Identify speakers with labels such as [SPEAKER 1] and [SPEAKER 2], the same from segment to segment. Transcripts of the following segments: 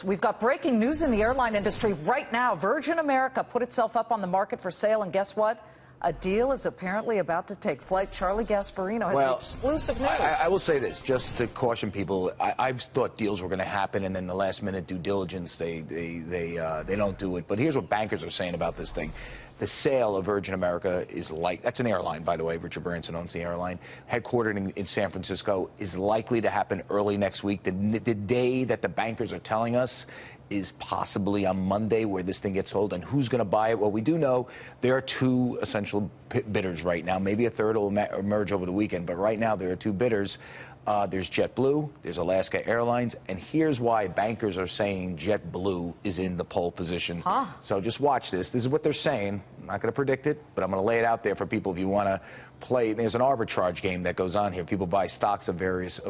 [SPEAKER 1] We've got breaking news in the airline industry right now. Virgin America put itself up on the market for sale, and guess what? A deal is apparently about to take flight. Charlie Gasparino has exclusive news.
[SPEAKER 2] I will say this, just to caution people. I've thought deals were going to happen, and then the last-minute due diligence, they don't do it. But here's what bankers are saying about this thing. The sale of Virgin America is that's an airline, by the way. Richard Branson owns the airline, headquartered in San Francisco, is likely to happen early next week. The day that the bankers are telling us is possibly on Monday, where this thing gets sold. And who's going to buy it? Well, we do know there are two essential bidders right now. Maybe a third will emerge over the weekend, but right now there are two bidders. There's JetBlue, there's Alaska Airlines, and here's why bankers are saying JetBlue is in the pole position. So just watch this. This is what they're saying. I'm not going to predict it, but I'm going to lay it out there for people if you want to play. There's an arbitrage game that goes on here. People buy stocks of various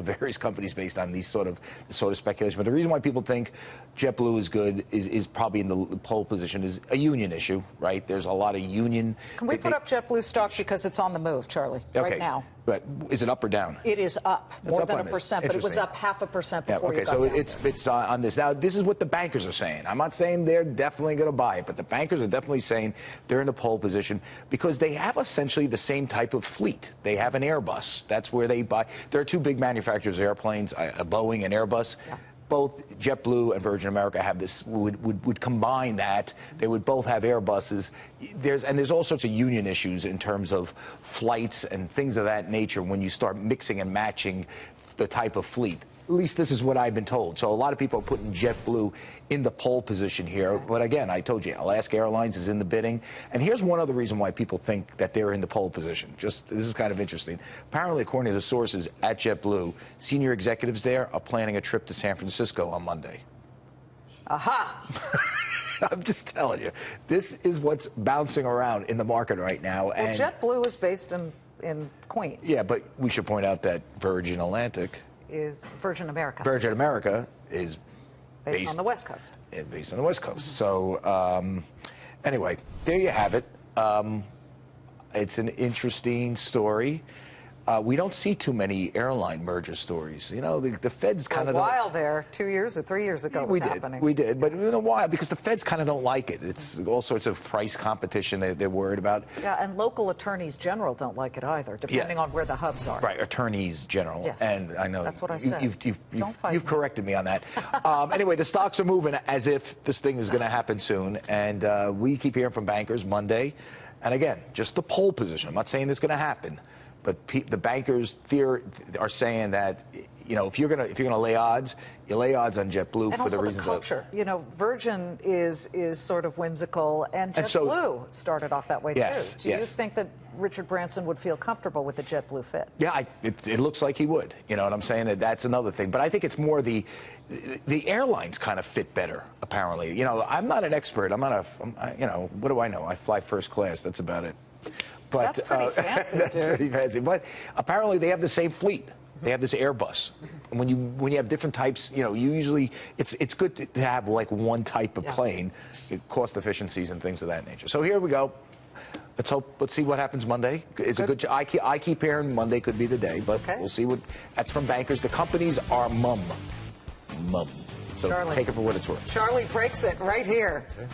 [SPEAKER 2] companies based on these sort of speculation. But the reason why people think JetBlue is good is probably in the pole position is a union issue, right? There's a lot of union.
[SPEAKER 1] Can we put up JetBlue stock because it's on the move, Charlie, right now?
[SPEAKER 2] But is it up or down?
[SPEAKER 1] It is up, more than 1%, but it was up 0.5% before you got
[SPEAKER 2] so
[SPEAKER 1] down
[SPEAKER 2] it's on this. Now, this is what the bankers are saying. I'm not saying they're definitely going to buy it, but the bankers are definitely saying they're in the pole position because they have essentially the same type of fleet. They have an Airbus. That's where they buy. There are two big manufacturers of airplanes, Boeing and Airbus. Yeah. Both JetBlue and Virgin America have this, would combine that. They would both have Airbuses. There's all sorts of union issues in terms of flights and things of that nature when you start mixing and matching the type of fleet. At least this is what I've been told. So a lot of people are putting JetBlue in the pole position here. But again, I told you, Alaska Airlines is in the bidding. And here's one other reason why people think that they're in the pole position. This is kind of interesting. Apparently, according to the sources at JetBlue, senior executives there are planning a trip to San Francisco on Monday.
[SPEAKER 1] Aha!
[SPEAKER 2] I'm just telling you. This is what's bouncing around in the market right now.
[SPEAKER 1] Well, and JetBlue is based in Queens.
[SPEAKER 2] Yeah, but we should point out that Virgin America is
[SPEAKER 1] based on the West Coast.
[SPEAKER 2] Based on the West Coast. So anyway, there you have it. It's an interesting story. We don't see too many airline merger stories. You know, the Feds kind of...
[SPEAKER 1] For a while there, 2 years or 3 years ago, it was happening.
[SPEAKER 2] We did, but in a while, because the Feds kind of don't like it. It's all sorts of price competition they're worried about.
[SPEAKER 1] Yeah, and local attorneys general don't like it either, depending on where the hubs are.
[SPEAKER 2] Right, attorneys general.
[SPEAKER 1] Yes.
[SPEAKER 2] And I know...
[SPEAKER 1] That's what I said.
[SPEAKER 2] You've corrected me on that. Anyway, the stocks are moving as if this thing is going to happen soon, and we keep hearing from bankers Monday. And again, just the pole position. I'm not saying this is going to happen. But the bankers are saying that, you know, if you're gonna lay odds, you lay odds on JetBlue
[SPEAKER 1] and
[SPEAKER 2] for the reasons
[SPEAKER 1] of culture. You know, Virgin is sort of whimsical, and JetBlue started off that way too. Do you think that Richard Branson would feel comfortable with the JetBlue fit?
[SPEAKER 2] Yeah, it looks like he would. You know what I'm saying? That's another thing. But I think it's more the airlines kind of fit better. Apparently, you know, I'm not an expert. You know, what do I know? I fly first class. That's about it. But,
[SPEAKER 1] that's pretty fancy,
[SPEAKER 2] that's pretty fancy. But apparently they have the same fleet. They have this Airbus. And when you have different types, you know, it's good to have like one type of plane, cost efficiencies and things of that nature. So here we go. Let's see what happens Monday. It's a good. I keep hearing Monday could be the day, but we'll see what. That's from bankers. The companies are mum. So
[SPEAKER 1] Charlie,
[SPEAKER 2] take it for what it's worth.
[SPEAKER 1] Charlie breaks it right here. Okay.